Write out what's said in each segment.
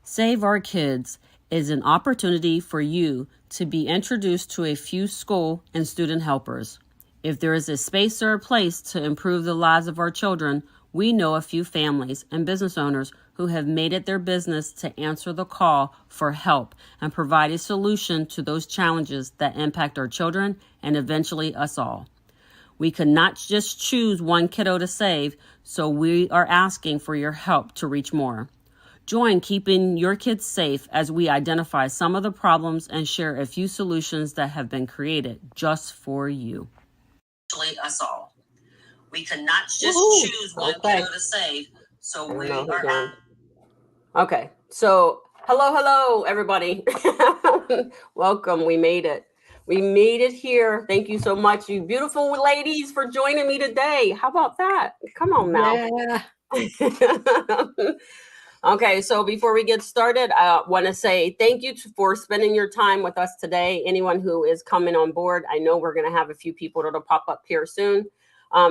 Save Our Kids is an opportunity for you to be introduced to a few school and student helpers. If there is a space or a place to improve the lives of our children, we know a few families and business owners who have made it their business to answer the call for help and provide a solution to those challenges that impact our children and eventually us all. We could not just choose one kiddo to save, so we are asking for your help to reach more. Join Keeping Your Kids Safe as we identify some of the problems and share a few solutions that have been created just for you. Us all. We cannot just choose one kiddo to save, so we are. Okay, so hello, everybody. Welcome. We made it. We made it here. Thank you so much, you beautiful ladies, for joining me today. How about that? Come on now. Yeah. Okay, so before we get started, I want to say thank you for spending your time with us today. Anyone who is coming on board, I know we're going to have a few people that'll pop up here soon.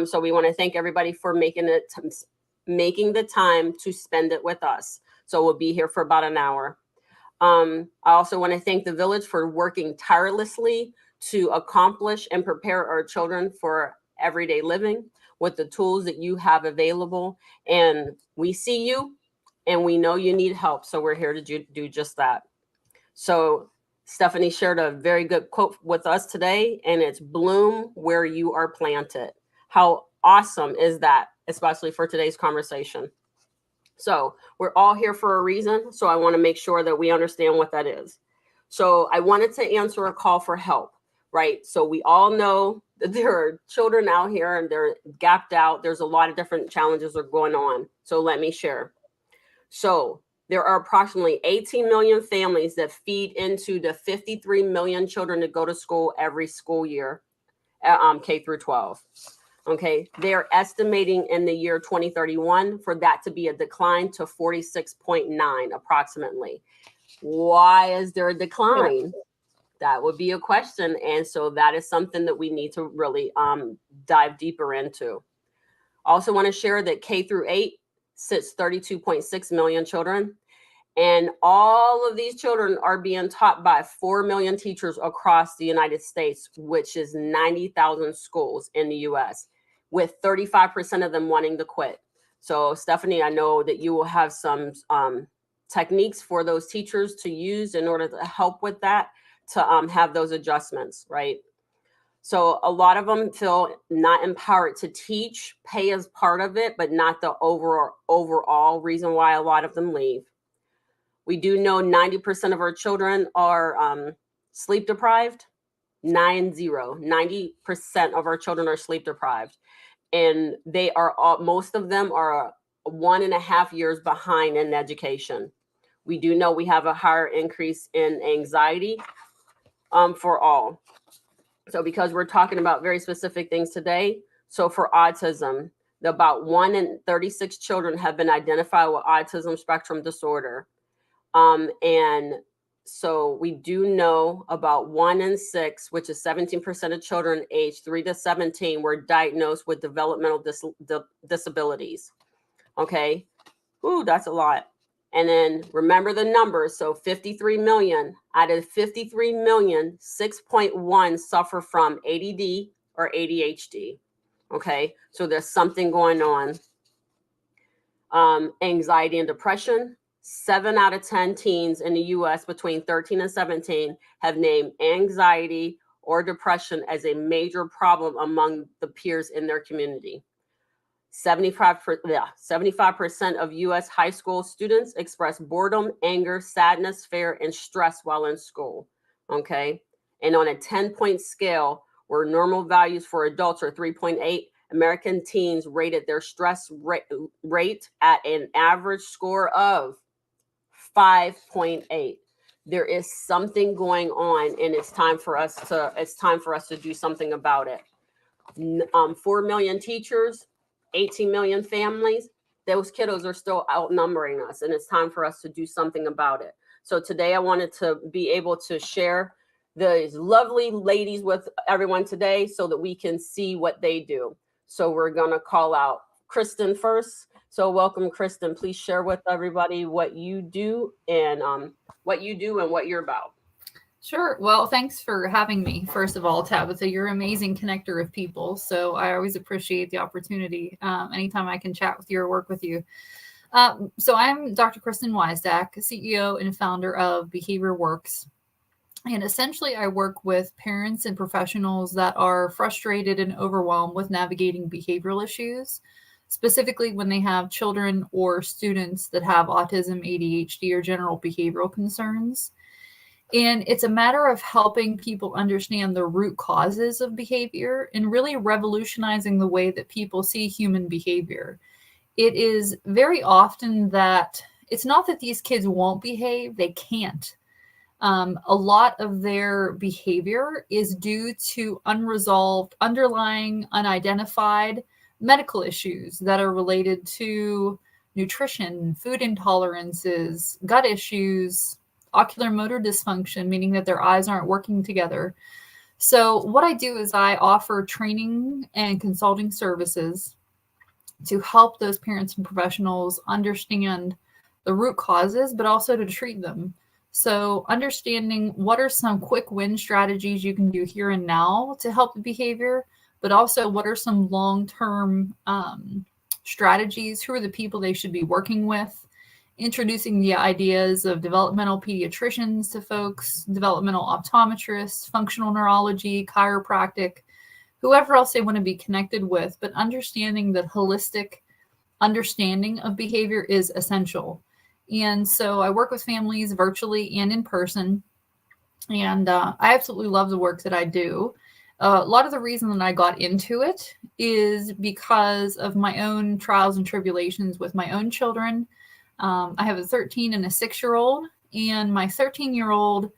So we want to thank everybody for making the time to spend it with us. So we'll be here for about an hour. I also want to thank the village for working tirelessly to accomplish and prepare our children for everyday living with the tools that you have available. And we see you. And we know you need help, so we're here to do just that. So Stephanie shared a very good quote with us today, and it's bloom where you are planted. How awesome is that, especially for today's conversation? So we're all here for a reason, so I want to make sure that we understand what that is. So I wanted to answer a call for help, right? So we all know that there are children out here and they're gapped out. There's a lot of different challenges that are going on. So let me share. So there are approximately 18 million families that feed into the 53 million children that go to school every school year, K through 12. Okay, they're estimating in the year 2031 for that to be a decline to 46.9 approximately. Why is there a decline? That would be a question. And so that is something that we need to really dive deeper into. Also want to share that K through 8 sits 32.6 million children. And all of these children are being taught by 4 million teachers across the United States, which is 90,000 schools in the US, with 35% of them wanting to quit. So Stephanie, I know that you will have some techniques for those teachers to use in order to help with that, to have those adjustments, right? So a lot of them feel not empowered to teach. Pay is part of it, but not the overall reason why a lot of them leave. We do know 90% of our children are sleep deprived. 90% of our children are sleep deprived. And they are most of them are 1.5 years behind in education. We do know we have a higher increase in anxiety for all. So because we're talking about very specific things today, so for autism, about 1 in 36 children have been identified with autism spectrum disorder. And so we do know about 1 in 6, which is 17% of children aged 3 to 17 were diagnosed with developmental disabilities. Okay. Ooh, that's a lot. And then remember the numbers. So 53 million out of 53 million, 6.1 suffer from ADD or ADHD. Okay. So there's something going on. Anxiety and depression. 7 out of 10 teens in the US between 13 and 17 have named anxiety or depression as a major problem among the peers in their community. 75% of US high school students express boredom, anger, sadness, fear, and stress while in school. Okay. And on a 10-point scale, where normal values for adults are 3.8, American teens rated their stress rate at an average score of 5.8. There is something going on, and it's time for us to do something about it. 4 million teachers, 18 million families, those kiddos are still outnumbering us, and it's time for us to do something about it. So today I wanted to be able to share these lovely ladies with everyone today so that we can see what they do. So we're going to call out Kristen first. So welcome, Kristen. Please share with everybody what you do and what you're about. Sure. Well, thanks for having me. First of all, Tabitha, you're an amazing connector of people. So I always appreciate the opportunity anytime I can chat with you or work with you. So I'm Dr. Kristen Weisdak, CEO and founder of Behavior Works. And essentially, I work with parents and professionals that are frustrated and overwhelmed with navigating behavioral issues, specifically when they have children or students that have autism, ADHD, or general behavioral concerns. And it's a matter of helping people understand the root causes of behavior and really revolutionizing the way that people see human behavior. It is very often that it's not that these kids won't behave, they can't. A lot of their behavior is due to unresolved, underlying, unidentified medical issues that are related to nutrition, food intolerances, gut issues, ocular motor dysfunction, meaning that their eyes aren't working together. So, what I do is I offer training and consulting services to help those parents and professionals understand the root causes, but also to treat them. So, understanding what are some quick win strategies you can do here and now to help the behavior, but also what are some long term strategies, who are the people they should be working with, introducing the ideas of developmental pediatricians to folks, developmental optometrists, functional neurology, chiropractic, whoever else they want to be connected with, but understanding that holistic understanding of behavior is essential. And so I work with families virtually and in person, and I absolutely love the work that I do. A lot of the reason that I got into it is because of my own trials and tribulations with my own children. I have a 13 and a 6-year-old, and my 13-year-old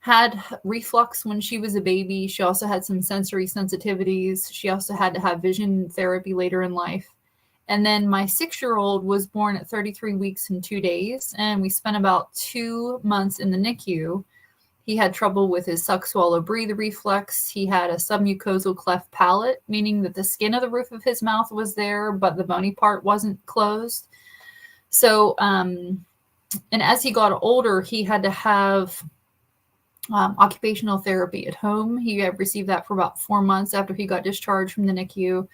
had reflux when she was a baby. She also had some sensory sensitivities. She also had to have vision therapy later in life. And then my 6-year-old was born at 33 weeks and 2 days, and we spent about 2 months in the NICU. He had trouble with his suck, swallow, breathe reflex. He had a submucosal cleft palate, meaning that the skin of the roof of his mouth was there, but the bony part wasn't closed. So, and as he got older, he had to have occupational therapy at home. He had received that for about 4 months after he got discharged from the NICU.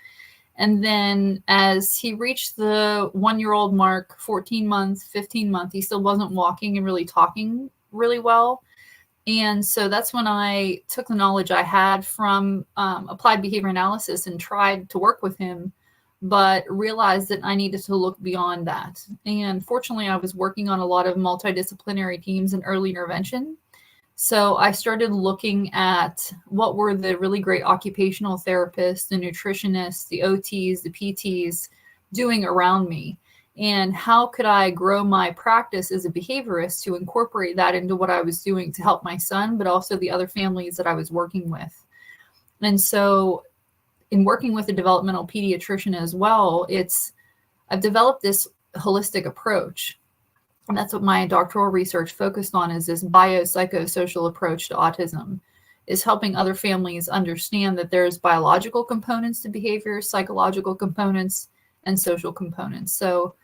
And then as he reached the 1-year-old mark, 14 months, 15 months, he still wasn't walking and really talking really well. And so that's when I took the knowledge I had from applied behavior analysis and tried to work with him, but realized that I needed to look beyond that. And fortunately, I was working on a lot of multidisciplinary teams in early intervention. So I started looking at what were the really great occupational therapists, the nutritionists, the OTs, the PTs doing around me, and how could I grow my practice as a behaviorist to incorporate that into what I was doing to help my son, but also the other families that I was working with. And so in working with a developmental pediatrician as well, I've developed this holistic approach. And that's what my doctoral research focused on, is this biopsychosocial approach to autism, is helping other families understand that there's biological components to behavior, psychological components, and social components. So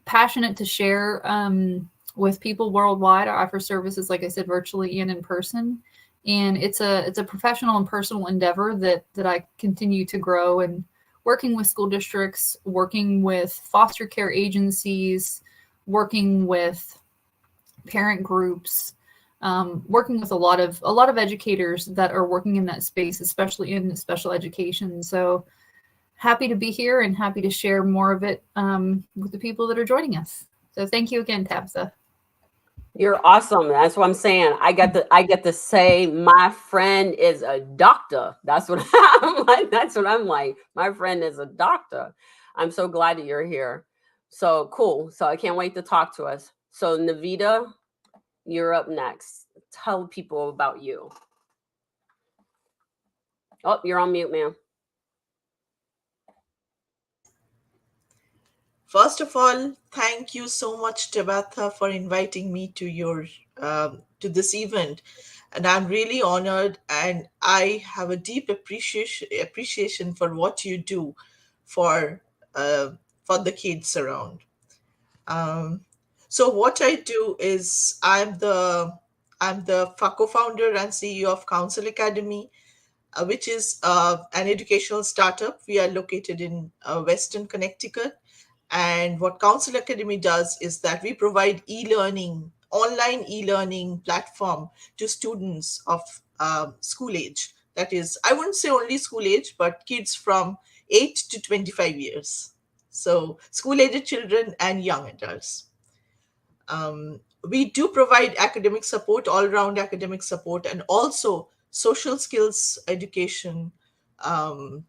passionate to share with people worldwide. I offer services, like I said, virtually and in person. And it's a professional and personal endeavor that I continue to grow, and working with school districts, working with foster care agencies, working with parent groups, working with a lot of educators that are working in that space, especially in special education. So happy to be here and happy to share more of it with the people that are joining us. So thank you again, Tabitha. You're awesome. That's what I'm saying. I get to say my friend is a doctor. That's what I'm like. That's what I'm like. My friend is a doctor. I'm so glad that you're here. So cool. So I can't wait to talk to us. So Navita, you're up next. Tell people about you. Oh, you're on mute, ma'am. First of all, thank you so much, Tabitha, for inviting me to your to this event, and I'm really honored. And I have a deep appreciation for what you do for uh, for the kids around. Um, so what I do is I'm the co-founder and CEO of Council Academy, which is an educational startup. We are located in Western Connecticut. And what Council Academy does is that we provide online e-learning platform to students of school age. That is, I wouldn't say only school age, but kids from 8 to 25 years. So school-aged children and young adults. We do provide academic support, all round academic support, and also social skills education, um,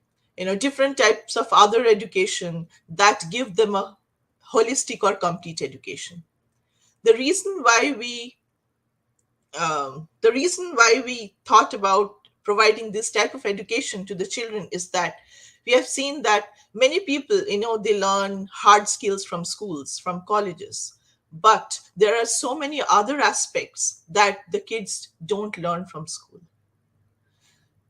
different types of other education that give them a holistic or complete education. The reason why we thought about providing this type of education to the children is that we have seen that many people, they learn hard skills from schools, from colleges, but there are so many other aspects that the kids don't learn from school.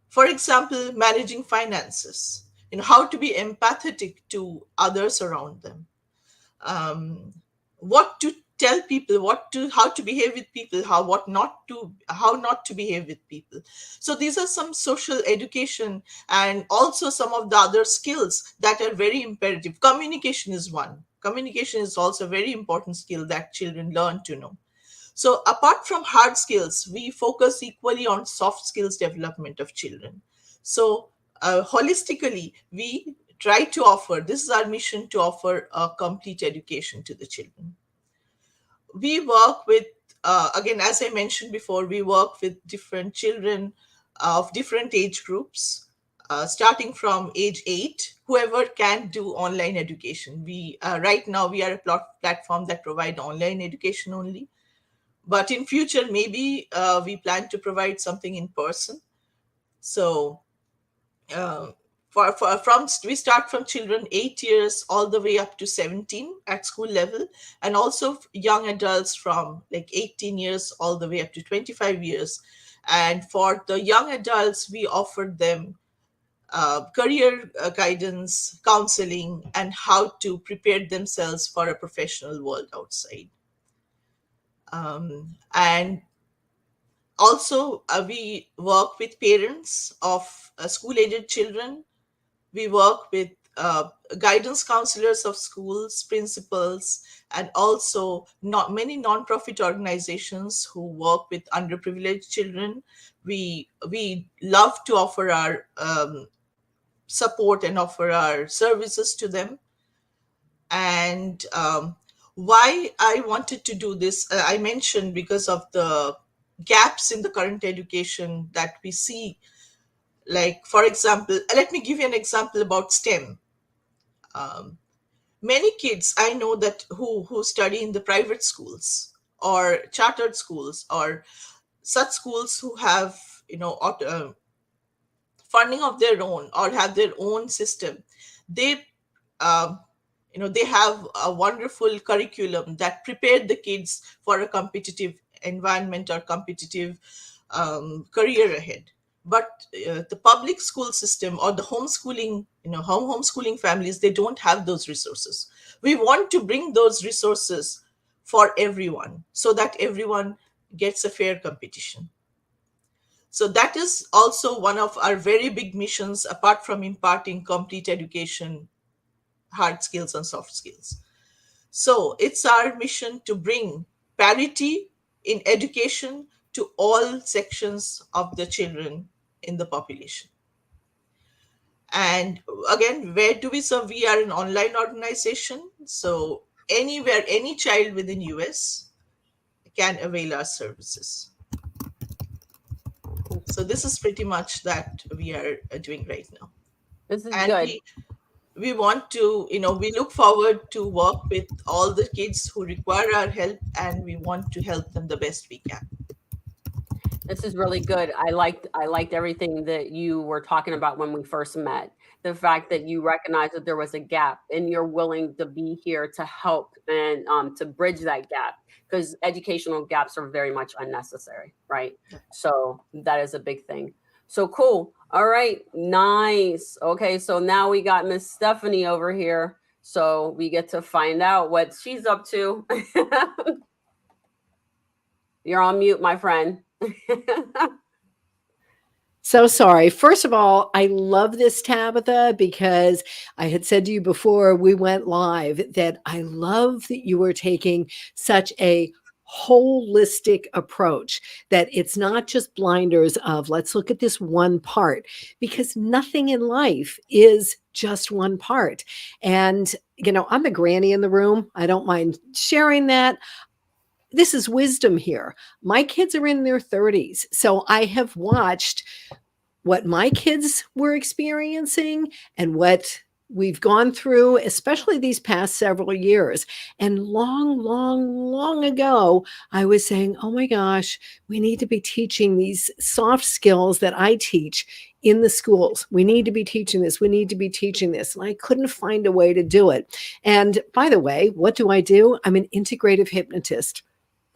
For example, managing finances, how to be empathetic to others around them, um, what to tell people, how to behave with people, how not to behave with people. So these are some social education, and also some of the other skills that are very imperative. Communication is one. Communication is also a very important skill that children learn to know. So apart from hard skills, we focus equally on soft skills development of children. So holistically, we try to offer, this is our mission, to offer a complete education to the children. We work with, again, as I mentioned before, we work with different children of different age groups, starting from age 8, whoever can do online education. We right now we are a platform that provide online education only, but in future maybe we plan to provide something in person. So uh, from we start from children 8 years all the way up to 17 at school level, and also young adults from like 18 years all the way up to 25 years. And for the young adults, we offered them career guidance, counseling, and how to prepare themselves for a professional world outside. And also, we work with parents of school-aged children. We work with guidance counselors of schools, principals, and also not many nonprofit organizations who work with underprivileged children. We love to offer our support and offer our services to them. And why I wanted to do this, I mentioned because of the gaps in the current education that we see. Like, for example, let me give you an example about STEM. Um, Many kids I know that who study in the private schools or chartered schools or such schools who have funding of their own or have their own system. They um, they have a wonderful curriculum that prepared the kids for a competitive environment or competitive career ahead. But the public school system or the homeschooling, homeschooling families, they don't have those resources. We want to bring those resources for everyone so that everyone gets a fair competition. So that is also one of our very big missions, apart from imparting complete education, hard skills and soft skills. So it's our mission to bring parity in education to all sections of the children in the population. And again, where do we serve? We are an online organization. So anywhere, any child within US can avail our services. So this is pretty much that we are doing right now. This is And good. we want to, we look forward to work with all the kids who require our help, and we want to help them the best we can. This is really good. I liked everything that you were talking about when we first met. The fact that you recognized that there was a gap and you're willing to be here to help and to bridge that gap, because educational gaps are very much unnecessary, right? So that is a big thing. So cool. All right, nice. Okay, so now we got Miss Stephanie over here. So we get to find out what she's up to. You're on mute, my friend. So sorry. First of all, I love this, Tabitha, because I had said to you before we went live that I love that you were taking such a holistic approach, that it's not just blinders of let's look at this one part, because nothing in life is just one part. And, I'm the granny in the room. I don't mind sharing that. This is wisdom here. My kids are in their 30s. So I have watched what my kids were experiencing and what we've gone through, especially these past several years. And long, long, long ago, I was saying, oh my gosh, we need to be teaching these soft skills that I teach in the schools. We need to be teaching this. We need to be teaching this. And I couldn't find a way to do it. And by the way, what do? I'm an integrative hypnotist.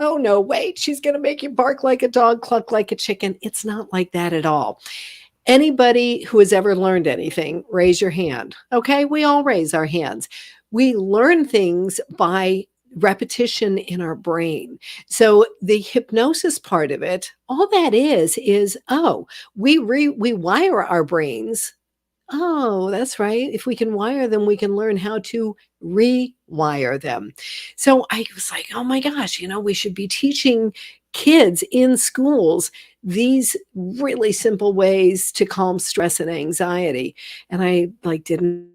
Oh, no, wait, she's going to make you bark like a dog, cluck like a chicken. It's not like that at all. Anybody who has ever learned anything, raise your hand. Okay, we all raise our hands. We learn things by repetition in our brain. So the hypnosis part of it, all that is we wire our brains. Oh, that's right. If we can wire them, we can learn how to rewire them. So I was like, oh my gosh, we should be teaching kids in schools these really simple ways to calm stress and anxiety. And I didn't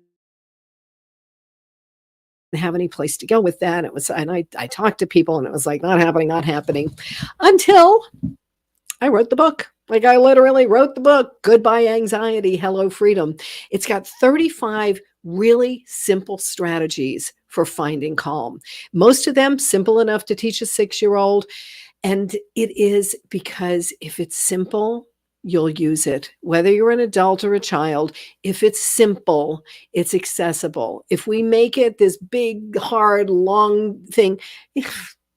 have any place to go with that. I talked to people and it was like, not happening until I wrote the book. I literally wrote the book, Goodbye Anxiety, Hello Freedom. It's got 35 really simple strategies for finding calm. Most of them simple enough to teach a 6-year-old. And it is because if it's simple, you'll use it. Whether you're an adult or a child, if it's simple, it's accessible. If we make it this big, hard, long thing,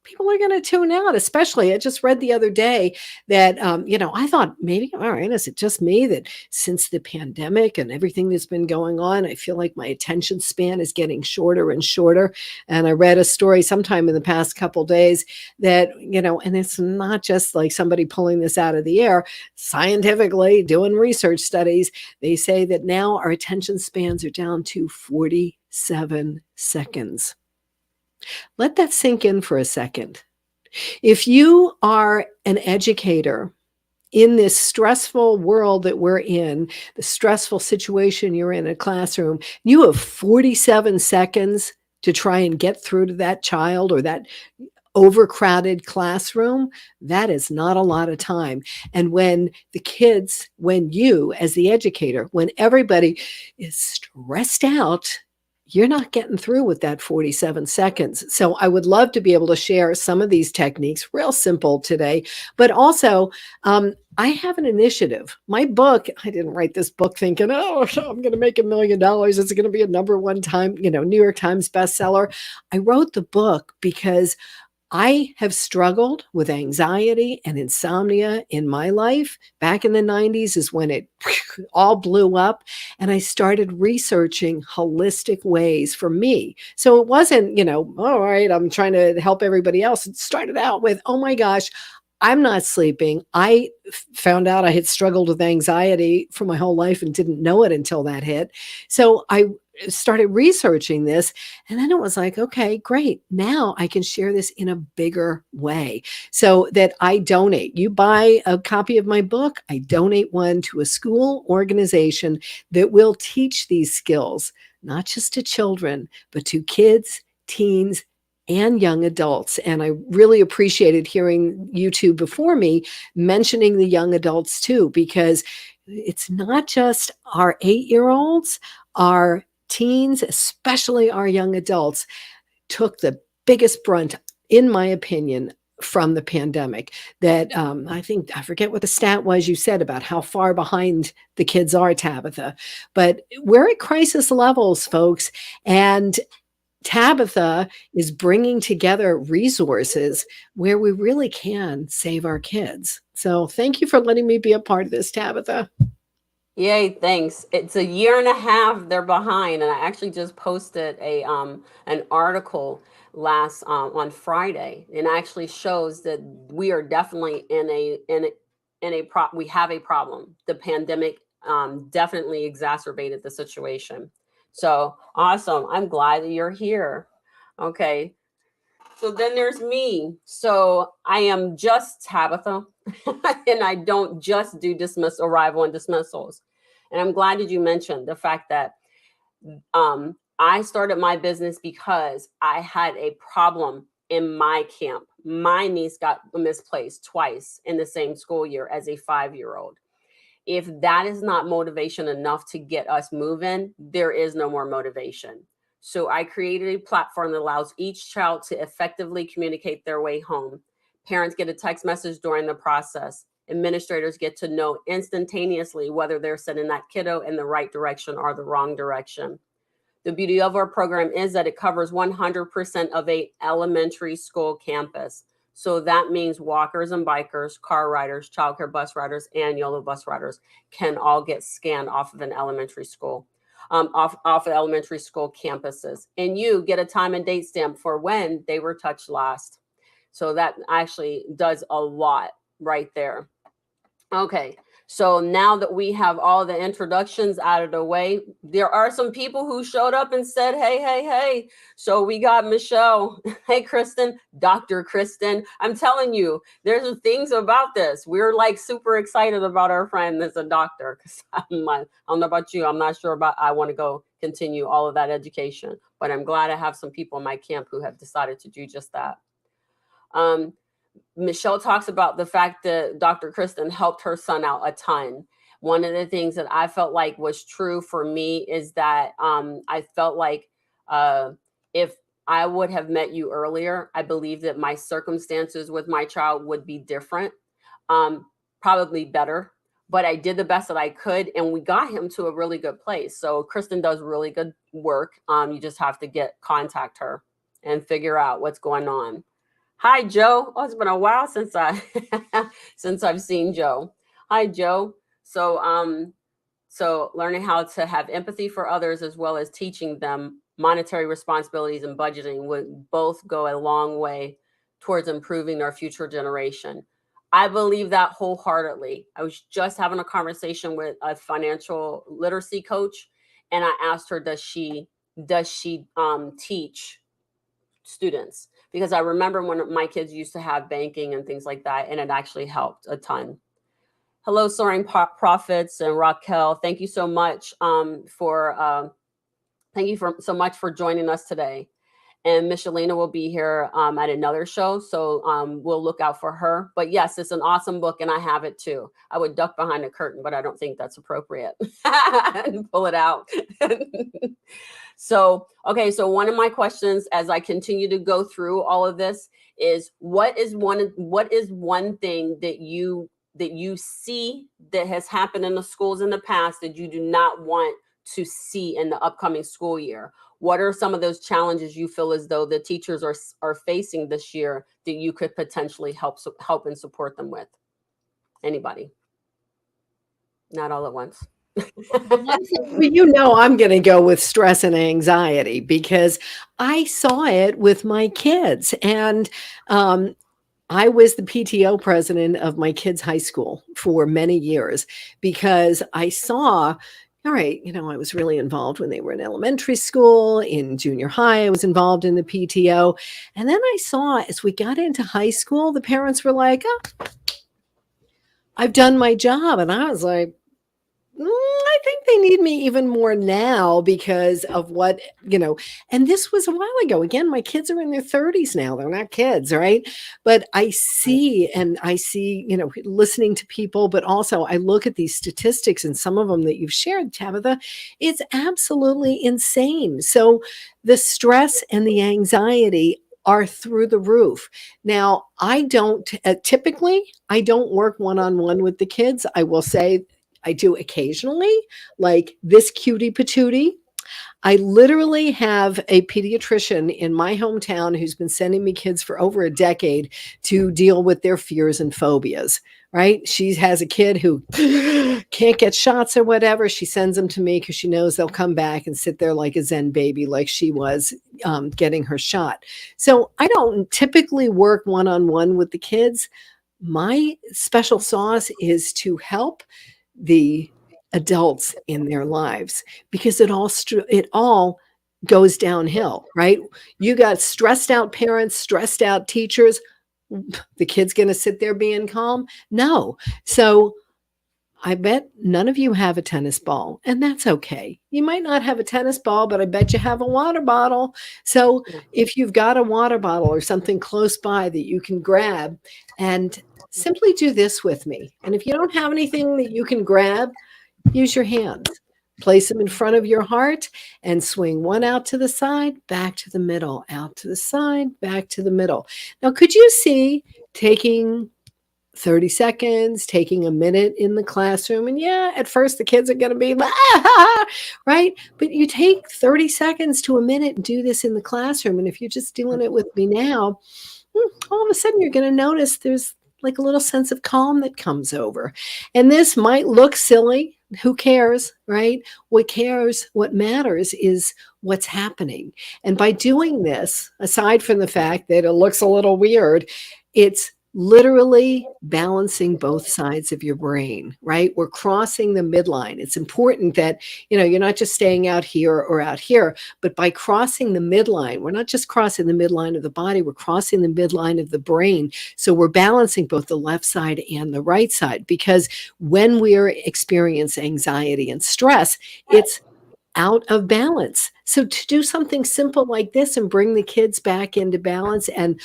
people are going to tune out. Especially, I just read the other day that, I thought maybe, all right, is it just me that since the pandemic and everything that's been going on, I feel like my attention span is getting shorter and shorter. And I read a story sometime in the past couple of days that, and it's not just like somebody pulling this out of the air. Scientifically, doing research studies, they say that now our attention spans are down to 47 seconds. Let that sink in for a second. If you are an educator in this stressful world that we're in, the stressful situation you're in a classroom, you have 47 seconds to try and get through to that child or that overcrowded classroom. That is not a lot of time. And when you as the educator, when everybody is stressed out, you're not getting through with that 47 seconds. So I would love to be able to share some of these techniques, real simple today, but also I have an initiative. My book, I didn't write this book thinking, oh, I'm going to make $1 million. It's going to be a number one time, New York Times bestseller. I wrote the book because I have struggled with anxiety and insomnia in my life. Back in the 90s is when it all blew up. And I started researching holistic ways for me. So it wasn't, all right, I'm trying to help everybody else. It started out with, oh my gosh, I'm not sleeping. I found out I had struggled with anxiety for my whole life and didn't know it until that hit. So I started researching this, and then it was like, okay, great. Now I can share this in a bigger way so that I donate. You buy a copy of my book, I donate one to a school organization that will teach these skills, not just to children, but to kids, teens, and young adults. And I really appreciated hearing you two before me mentioning the young adults too, because it's not just our 8-year-olds, our teens, especially our young adults, took the biggest brunt, in my opinion, from the pandemic. That I forget what the stat was you said about how far behind the kids are, Tabitha, but we're at crisis levels, folks. And Tabitha is bringing together resources where we really can save our kids. So thank you for letting me be a part of this, Tabitha. Yay, thanks. It's a year and a half they're behind, and I actually just posted a an article last on Friday, and actually shows that we are definitely we have a problem. The pandemic definitely exacerbated the situation. So awesome. I'm glad that you're here. Okay. So then there's me. So I am just Tabitha, and I don't just do dismiss arrival and dismissals. And I'm glad that you mentioned the fact that I started my business because I had a problem in my camp. My niece got misplaced twice in the same school year as a 5-year-old. If that is not motivation enough to get us moving, there is no more motivation. So I created a platform that allows each child to effectively communicate their way home. Parents get a text message during the process. Administrators get to know instantaneously whether they're sending that kiddo in the right direction or the wrong direction. The beauty of our program is that it covers 100% of a elementary school campus. So that means walkers and bikers, car riders, childcare bus riders, and yellow bus riders can all get scanned off of an elementary school, off of elementary school campuses. And you get a time and date stamp for when they were touched last. So that actually does a lot right there. Okay, so now that we have all the introductions out of the way, there are some people who showed up and said, hey, hey, hey. So we got Michelle. Hey, Kristen, Dr. Kristen. I'm telling you, there's things about this. We're like super excited about our friend that's a doctor. Because I don't know about you. I'm not sure about, I want to go continue all of that education. But I'm glad I have some people in my camp who have decided to do just that. Michelle talks about the fact that Dr. Kristen helped her son out a ton. One of the things that I felt like was true for me is that I felt like if I would have met you earlier, I believe that my circumstances with my child would be different, probably better. But I did the best that I could, and we got him to a really good place. So Kristen does really good work. You just have to contact her and figure out what's going on. Hi, Joe. Oh, it's been a while since since I've seen Joe. Hi, Joe. So learning how to have empathy for others as well as teaching them monetary responsibilities and budgeting would both go a long way towards improving our future generation. I believe that wholeheartedly. I was just having a conversation with a financial literacy coach, and I asked her, does she teach students? Because I remember when my kids used to have banking and things like that, and it actually helped a ton. Hello, Soaring Profits and Raquel. Thank you so much so much for joining us today. And Michelina will be here at another show, so we'll look out for her. But yes, it's an awesome book, and I have it too. I would duck behind a curtain, but I don't think that's appropriate. And pull it out. So, okay, so one of my questions as I continue to go through all of this is what is one thing that you see that has happened in the schools in the past that you do not want to see in the upcoming school year? What are some of those challenges you feel as though the teachers are facing this year that you could potentially help and support them with? Anybody? Not all at once. One Well, I'm going to go with stress and anxiety because I saw it with my kids. And I was the PTO president of my kids' high school for many years because I saw, all right, I was really involved when they were in elementary school, in junior high, I was involved in the PTO. And then I saw as we got into high school, the parents were like, oh, I've done my job. And I was like, I think they need me even more now because of what, and this was a while ago. Again, my kids are in their 30s now. They're not kids, right? But I see, listening to people, but also I look at these statistics and some of them that you've shared, Tabitha, it's absolutely insane. So the stress and the anxiety are through the roof. Now, I don't typically, I don't work one-on-one with the kids. I will say I do occasionally, like this cutie patootie. I literally have a pediatrician in my hometown who's been sending me kids for over a decade to deal with their fears and phobias, right? She has a kid who can't get shots or whatever. She sends them to me because she knows they'll come back and sit there like a Zen baby, like she was getting her shot. So I don't typically work one-on-one with the kids. My special sauce is to help the adults in their lives, because it all goes downhill, right? You got stressed out parents, stressed out teachers. The kid's going to sit there being calm? No. So I bet none of you have a tennis ball, and that's okay. You might not have a tennis ball, but I bet you have a water bottle. So if you've got a water bottle or something close by that you can grab, and simply do this with me. And if you don't have anything that you can grab, use your hands. Place them in front of your heart and swing one out to the side, back to the middle, out to the side, back to the middle. Now, could you see taking 30 seconds, taking a minute in the classroom? And yeah, at first the kids are going to be right? But you take 30 seconds to a minute and do this in the classroom. And if you're just doing it with me now, all of a sudden you're going to notice there's like a little sense of calm that comes over. And this might look silly. Who cares, right? What cares, what matters is what's happening. And by doing this, aside from the fact that it looks a little weird, it's literally balancing both sides of your brain, right? We're crossing the midline. It's important that, you're not just staying out here or out here, but by crossing the midline, we're not just crossing the midline of the body, we're crossing the midline of the brain. So we're balancing both the left side and the right side, because when we're experiencing anxiety and stress, it's out of balance. So to do something simple like this and bring the kids back into balance and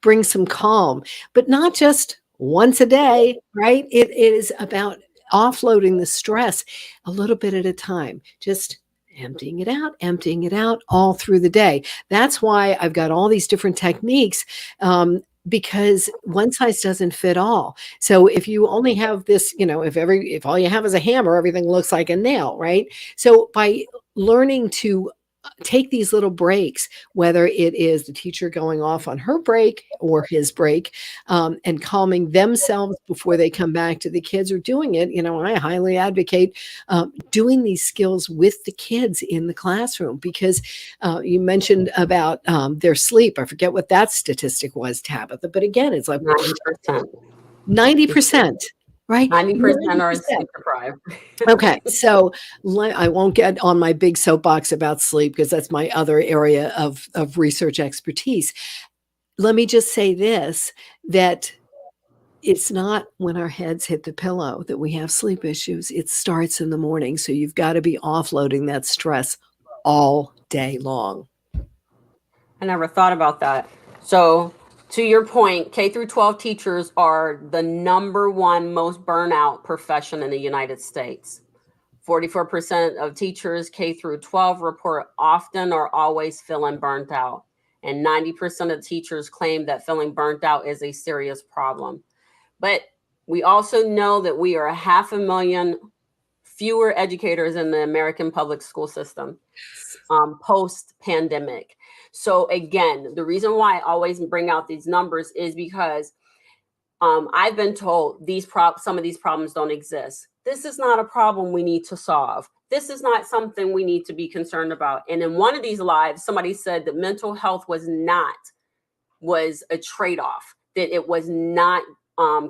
bring some calm, but not just once a day, right? It is about offloading the stress a little bit at a time, just emptying it out all through the day. That's why I've got all these different techniques, because one size doesn't fit all. So if you only have this, if all you have is a hammer, everything looks like a nail, right? So by learning to take these little breaks, whether it is the teacher going off on her break or his break, and calming themselves before they come back to the kids, or doing it, I highly advocate doing these skills with the kids in the classroom, because you mentioned about their sleep. I forget what that statistic was, Tabitha, but again, it's like 90%. 90%. Right? 90% are sleep deprived. Okay, so I won't get on my big soapbox about sleep, because that's my other area of research expertise. Let me just say this, that it's not when our heads hit the pillow that we have sleep issues. It starts in the morning. So you've got to be offloading that stress all day long. I never thought about that. So to your point, K through 12 teachers are the number one most burnout profession in the United States. 44% of teachers K through 12 report often or always feeling burnt out. And 90% of teachers claim that feeling burnt out is a serious problem. But we also know that we are 500,000 fewer educators in the American public school system post-pandemic. So again, the reason why I always bring out these numbers is because I've been told some of these problems don't exist. This is not a problem we need to solve. This is not something we need to be concerned about. And in one of these lives, somebody said that mental health was a trade-off, that it was not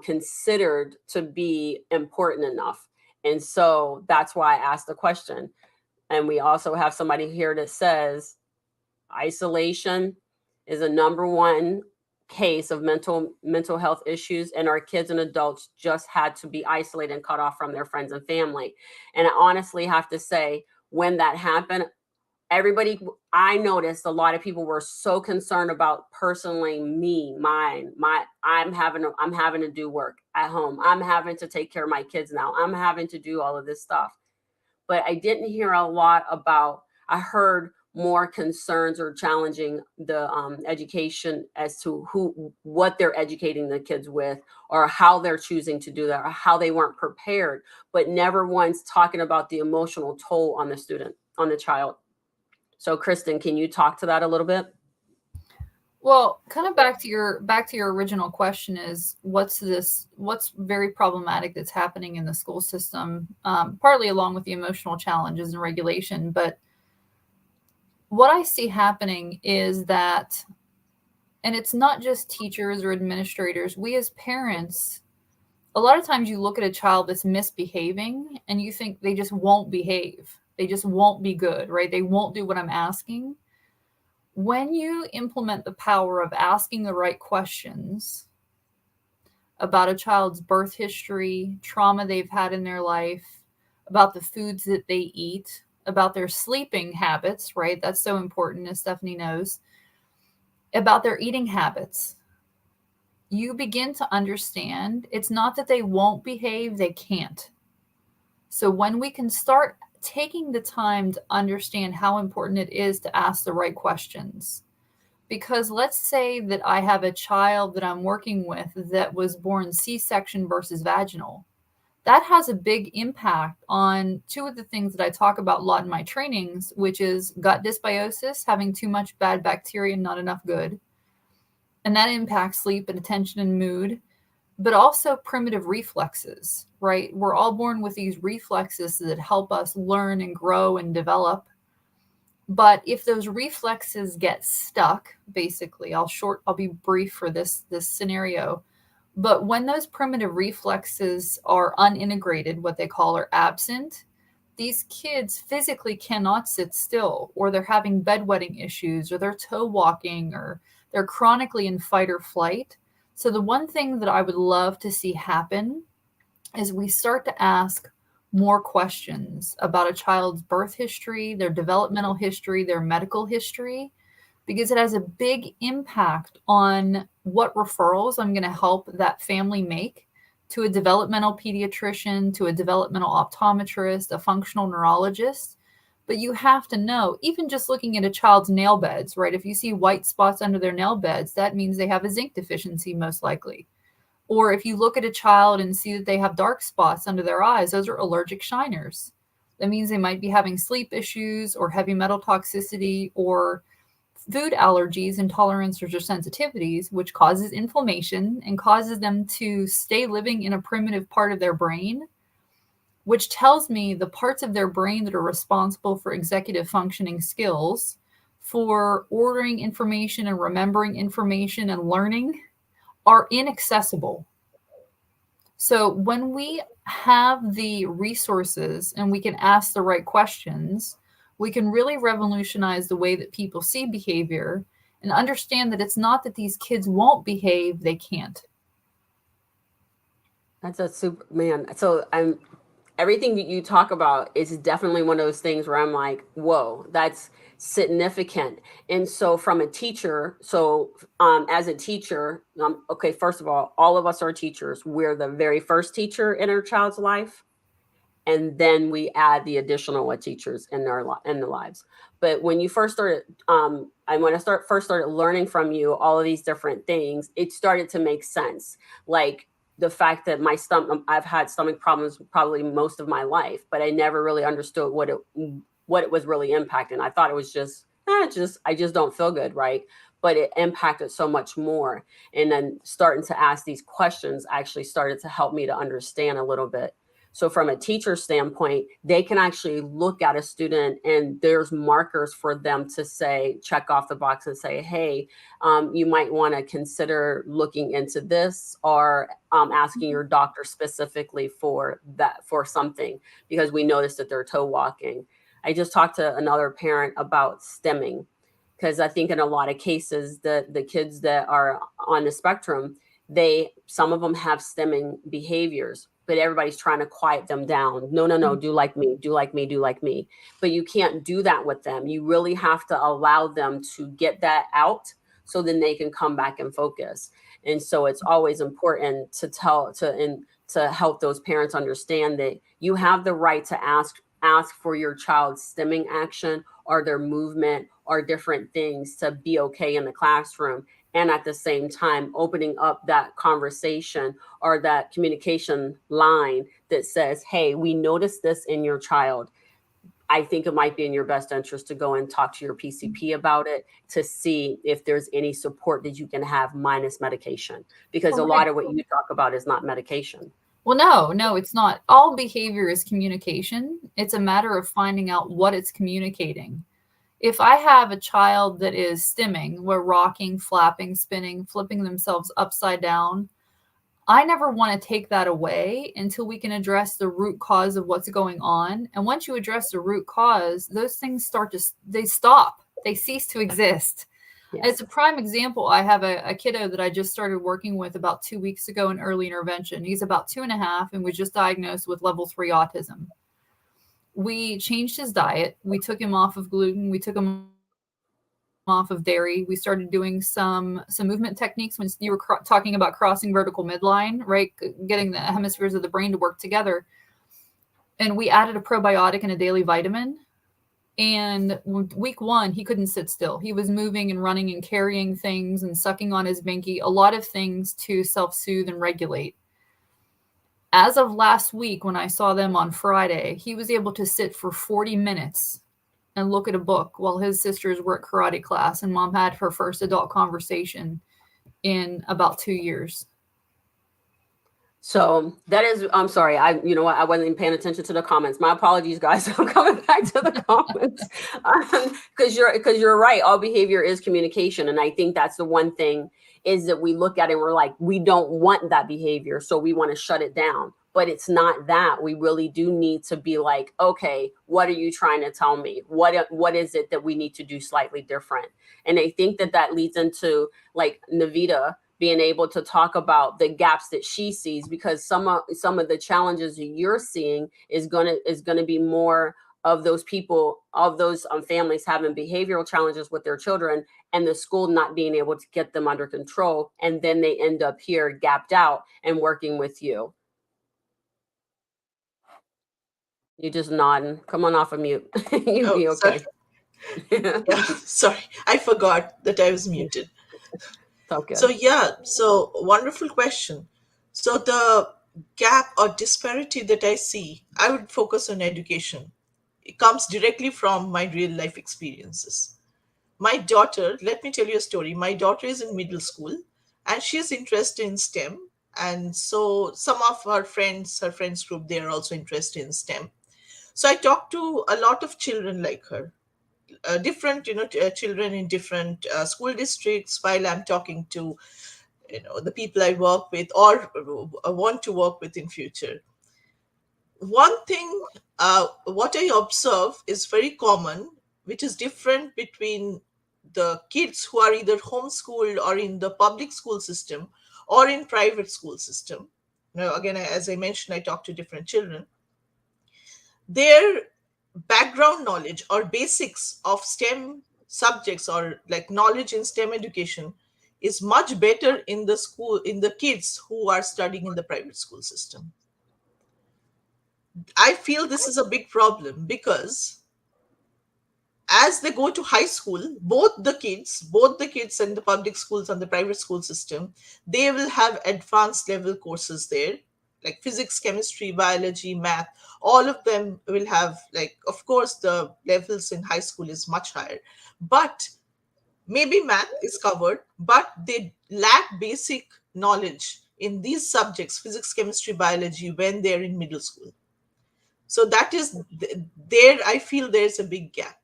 considered to be important enough. And so that's why I asked the question. And we also have somebody here that says isolation is a number one case of mental health issues, and our kids and adults just had to be isolated and cut off from their friends and family. And I honestly have to say, when that happened, I noticed a lot of people were so concerned about personally I'm having to do work at home. I'm having to take care of my kids now. I'm having to do all of this stuff. But I didn't hear a lot I heard more concerns or challenging the education as to what they're educating the kids with, or how they're choosing to do that, or how they weren't prepared, but never once talking about the emotional toll on the student. the child. So Kristen, can you talk to that a little bit? Well, kind of back to your original question is what's very problematic that's happening in the school system, partly along with the emotional challenges and regulation. But what I see happening is that, and it's not just teachers or administrators, we as parents, a lot of times you look at a child that's misbehaving and you think they just won't behave. They just won't be good, right? They won't do what I'm asking. When you implement the power of asking the right questions about a child's birth history, trauma they've had in their life, about the foods that they eat, about their sleeping habits, right? That's so important, as Stephanie knows, about their eating habits, you begin to understand it's not that they won't behave, they can't. So when we can start taking the time to understand how important it is to ask the right questions, because let's say that I have a child that I'm working with that was born C-section versus vaginal. That has a big impact on two of the things that I talk about a lot in my trainings, which is gut dysbiosis, having too much bad bacteria and not enough good. And that impacts sleep and attention and mood, but also primitive reflexes, right? We're all born with these reflexes that help us learn and grow and develop. But if those reflexes get stuck, basically, I'll be brief for this scenario. But when those primitive reflexes are unintegrated, what they call are absent, these kids physically cannot sit still, or they're having bedwetting issues, or they're toe walking, or they're chronically in fight or flight. So the one thing that I would love to see happen is we start to ask more questions about a child's birth history, their developmental history, their medical history, because it has a big impact on what referrals I'm going to help that family make to a developmental pediatrician, to a developmental optometrist, a functional neurologist. But you have to know, even just looking at a child's nail beds, right? If you see white spots under their nail beds, that means they have a zinc deficiency, most likely. Or if you look at a child and see that they have dark spots under their eyes, those are allergic shiners. That means they might be having sleep issues or heavy metal toxicity or food allergies, intolerances, or sensitivities, which causes inflammation and causes them to stay living in a primitive part of their brain, which tells me the parts of their brain that are responsible for executive functioning skills, for ordering information and remembering information and learning, are inaccessible. So when we have the resources and we can ask the right questions, we can really revolutionize the way that people see behavior and understand that it's not that these kids won't behave, they can't. That's a super, man. So everything that you talk about is definitely one of those things where I'm like, whoa, that's significant. And so from a teacher, as a teacher, okay, first of all of us are teachers. We're the very first teacher in our child's life. And then we add the additional teachers in their lives. But when you first started, when I first started learning from you all of these different things, it started to make sense. Like the fact that I've had stomach problems probably most of my life, but I never really understood what it was really impacting. I thought it was I just don't feel good, right? But it impacted so much more. And then starting to ask these questions actually started to help me to understand a little bit. So from a teacher standpoint, they can actually look at a student and there's markers for them to say, check off the box and say, hey, you might want to consider looking into this, or asking your doctor specifically for something, because we noticed that they're toe walking. I just talked to another parent about stimming, because I think in a lot of cases, the kids that are on the spectrum, some of them have stimming behaviors, but everybody's trying to quiet them down. No, do like me, do like me, do like me. But you can't do that with them. You really have to allow them to get that out so then they can come back and focus. And so it's always important to help those parents understand that you have the right to ask for your child's stimming action or their movement or different things to be okay in the classroom. And at the same time, opening up that conversation or that communication line that says, hey, we noticed this in your child. I think it might be in your best interest to go and talk to your PCP about it to see if there's any support that you can have minus medication, because a lot of what you talk about is not medication. Well, no, it's not. All behavior is communication. It's a matter of finding out what it's communicating. If I have a child that is stimming, where rocking, flapping, spinning, flipping themselves upside down, I never want to take that away until we can address the root cause of what's going on. And once you address the root cause, those things they stop. They cease to exist. Yes. As a prime example, I have a kiddo that I just started working with about 2 weeks ago in early intervention. He's about 2.5 and was just diagnosed with level 3 autism. We changed his diet. We took him off of gluten. We took him off of dairy. We started doing some movement techniques when you were talking about crossing vertical midline, right? Getting the hemispheres of the brain to work together. And we added a probiotic and a daily vitamin. And week 1, he couldn't sit still. He was moving and running and carrying things and sucking on his binky, a lot of things to self-soothe and regulate. As of last week, when I saw them on Friday, he was able to sit for 40 minutes and look at a book while his sisters were at karate class, and mom had her first adult conversation in about 2 years. So that is, I'm sorry, you know what, I wasn't even paying attention to the comments. My apologies, guys. I'm coming back to the comments because you're right. All behavior is communication, and I think that's the one thing is that we look at it and we're like, we don't want that behavior, so we want to shut it down. But it's not that. We really do need to be like, okay, what are you trying to tell me? What is it that we need to do slightly different? And I think that leads into like Navita being able to talk about the gaps that she sees, because some of the challenges that you're seeing is gonna be more of those people, of those families having behavioral challenges with their children, and the school not being able to get them under control, and then they end up here gapped out and working with you. You just nodding. Come on off of mute. You'll be okay. Sorry. Yeah, sorry, I forgot that I was muted. Okay. So wonderful question. So the gap or disparity that I see, I would focus on education. It comes directly from my real life experiences. My daughter, let me tell you a story. My daughter is in middle school and she is interested in STEM. And so some of her friends group, they are also interested in STEM. So I talked to a lot of children like her, different children in different school districts, while I'm talking to the people I work with or want to work with in future. One thing, what I observe is very common, which is different between the kids who are either homeschooled or in the public school system or in private school system. Now again, as I mentioned, I talk to different children. Their background knowledge or basics of STEM subjects or like knowledge in STEM education is much better in the kids who are studying in the private school system. I feel this is a big problem because as they go to high school, both the kids and the public schools and the private school system, they will have advanced level courses there, like physics, chemistry, biology, math. All of them will have, like, of course, the levels in high school is much higher, but maybe math is covered, but they lack basic knowledge in these subjects, physics, chemistry, biology, when they're in middle school. So that is there. I feel there's a big gap.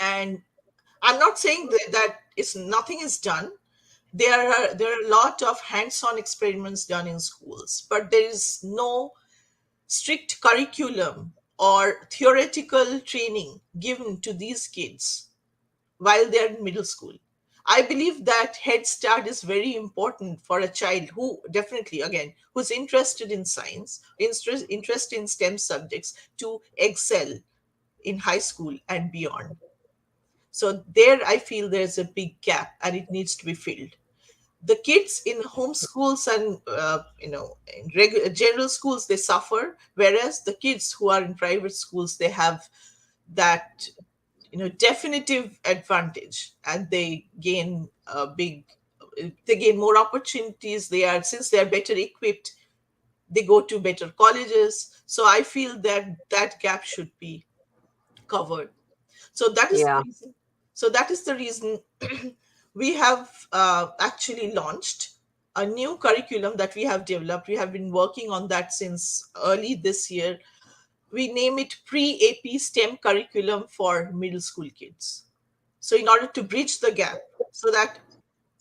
And I'm not saying that it's nothing is done. There are a lot of hands-on experiments done in schools, but there is no strict curriculum or theoretical training given to these kids while they're in middle school. I believe that Head Start is very important for a child who definitely, again, who's interested in science, interested in STEM subjects, to excel in high school and beyond. So there, I feel there's a big gap and it needs to be filled. The kids in homeschools and in general schools, they suffer, whereas the kids who are in private schools, they have that definitive advantage, and they gain more opportunities. Since they are better equipped, they go to better colleges. So I feel that that gap should be covered. So that is the Yeah. reason. So that is the reason we have actually launched a new curriculum that we have developed. We have been working on that since early this year. We name it pre-AP STEM curriculum for middle school kids. So in order to bridge the gap, so that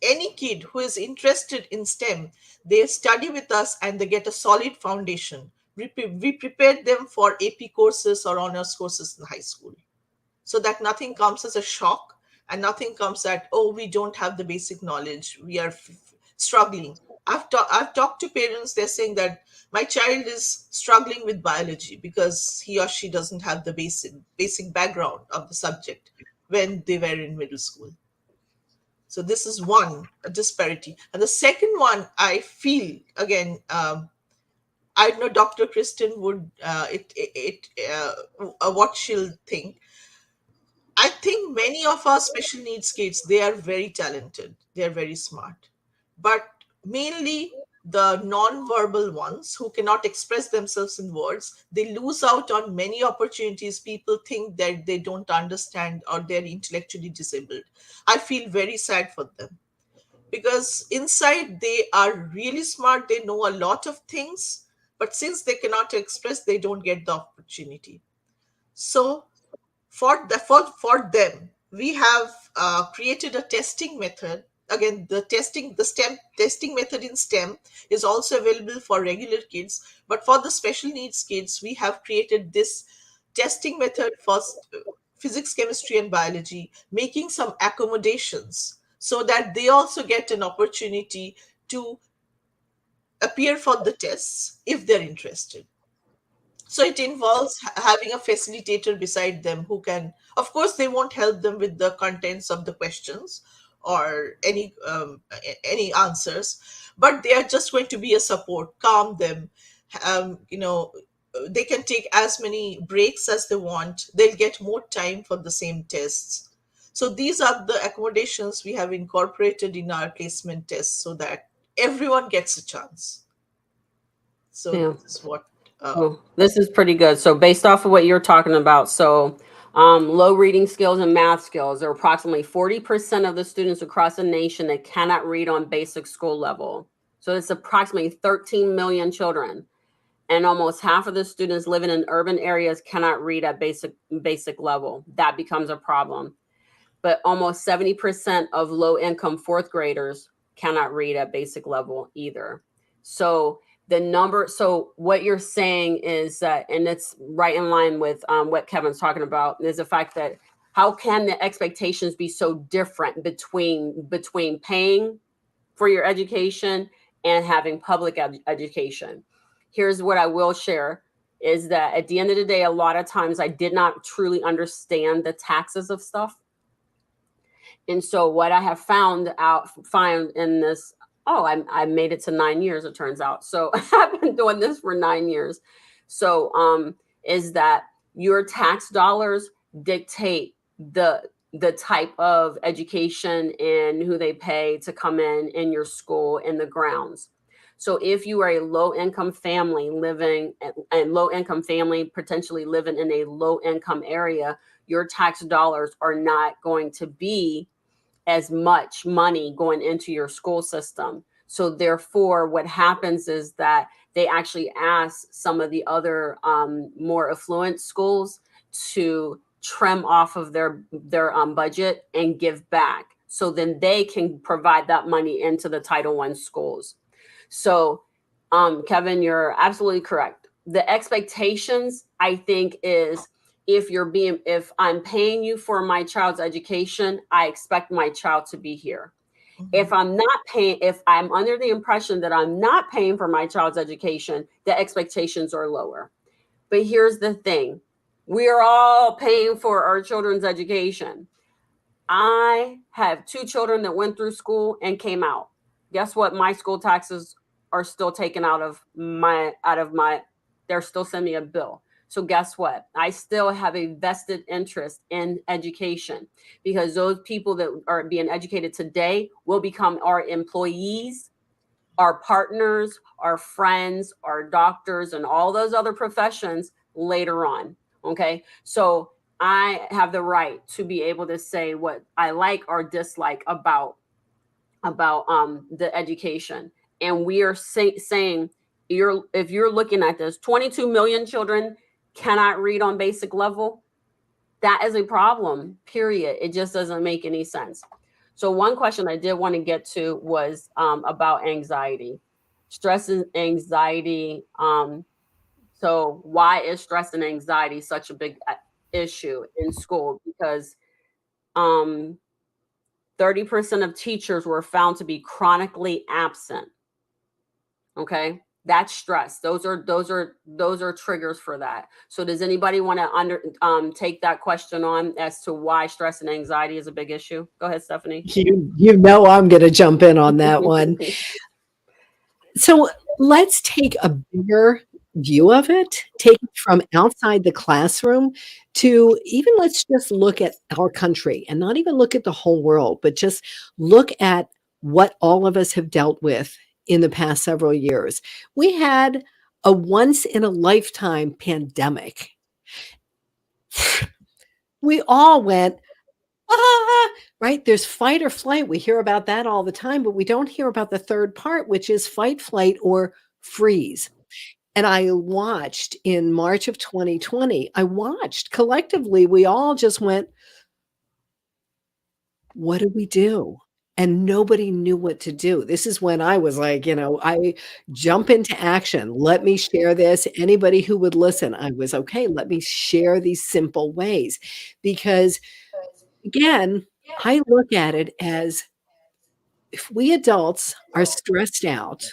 any kid who is interested in STEM, they study with us and they get a solid foundation. We prepare them for AP courses or honors courses in high school, so that nothing comes as a shock and nothing comes that, oh, we don't have the basic knowledge, we are struggling. I've talked to parents, they're saying that my child is struggling with biology because he or she doesn't have the basic background of the subject when they were in middle school. So this is one, a disparity. And the second one, I feel, again, I know Dr. Kristen would what she'll think. I think many of our special needs kids, they are very talented, they are very smart, but mainly the non-verbal ones who cannot express themselves in words, they lose out on many opportunities. People think that they don't understand or they're intellectually disabled. I feel very sad for them because inside they are really smart, they know a lot of things, but since they cannot express, they don't get the opportunity. So for them we have created a testing method. Again, the STEM testing method in STEM is also available for regular kids, but for the special needs kids we have created this testing method for physics, chemistry, and biology, making some accommodations so that they also get an opportunity to appear for the tests if they're interested. So it involves having a facilitator beside them who can, of course, they won't help them with the contents of the questions or any answers, but they are just going to be a support, calm them. They can take as many breaks as they want. They'll get more time for the same tests. So these are the accommodations we have incorporated in our placement tests so that everyone gets a chance. So Yeah. this is what. Well, this is pretty good. So based off of what you're talking about, so low reading skills and math skills, there are approximately 40% of the students across the nation that cannot read on basic school level. So it's approximately 13 million children. And almost half of the students living in urban areas cannot read at basic level. That becomes a problem. But almost 70% of low income fourth graders cannot read at basic level either. So so what you're saying is that, and it's right in line with what Kevin's talking about, is the fact that how can the expectations be so different between paying for your education and having public education? Here's what I will share is that at the end of the day, a lot of times I did not truly understand the taxes of stuff. And so what I have find in this, I made it to 9 years, it turns out. So I've been doing this for 9 years. So is that your tax dollars dictate the type of education and who they pay to come in your school and the grounds. So if you are a low income family potentially living in a low income area, your tax dollars are not going to be as much money going into your school system. So therefore, what happens is that they actually ask some of the other more affluent schools to trim off of their budget and give back. So then they can provide that money into the Title I schools. So, Kevin, you're absolutely correct. The expectations, I think, is if I'm paying you for my child's education, I expect my child to be here. If I'm under the impression that I'm not paying for my child's education, the expectations are lower. But here's the thing. We are all paying for our children's education. I have 2 children that went through school and came out. Guess what? My school taxes are still taken out of my, they're still sending me a bill. So guess what? I still have a vested interest in education because those people that are being educated today will become our employees, our partners, our friends, our doctors, and all those other professions later on. Okay. So I have the right to be able to say what I like or dislike about the education. And we are saying if you're looking at this, 22 million children cannot read on basic level. That is a problem, period. It just doesn't make any sense. So one question I did want to get to was about anxiety, stress and anxiety. So why is stress and anxiety such a big issue in school? Because 30% of teachers were found to be chronically absent. Okay, that's stress. Those are triggers for that. So does anybody want to take that question on as to why stress and anxiety is a big issue? Go ahead, Stephanie. You know I'm going to jump in on that one. So let's take a bigger view of it, take it from outside the classroom to even let's just look at our country and not even look at the whole world, but just look at what all of us have dealt with in the past several years. We had a once in a lifetime pandemic. We all went, right? There's fight or flight. We hear about that all the time, but we don't hear about the third part, which is fight, flight, or freeze. And I watched in March of 2020, I watched collectively, we all just went, what do we do? And nobody knew what to do. This is when I was like, I jump into action. Let me share this. Anybody who would listen, I was okay. Let me share these simple ways. Because again, I look at it as if we adults are stressed out,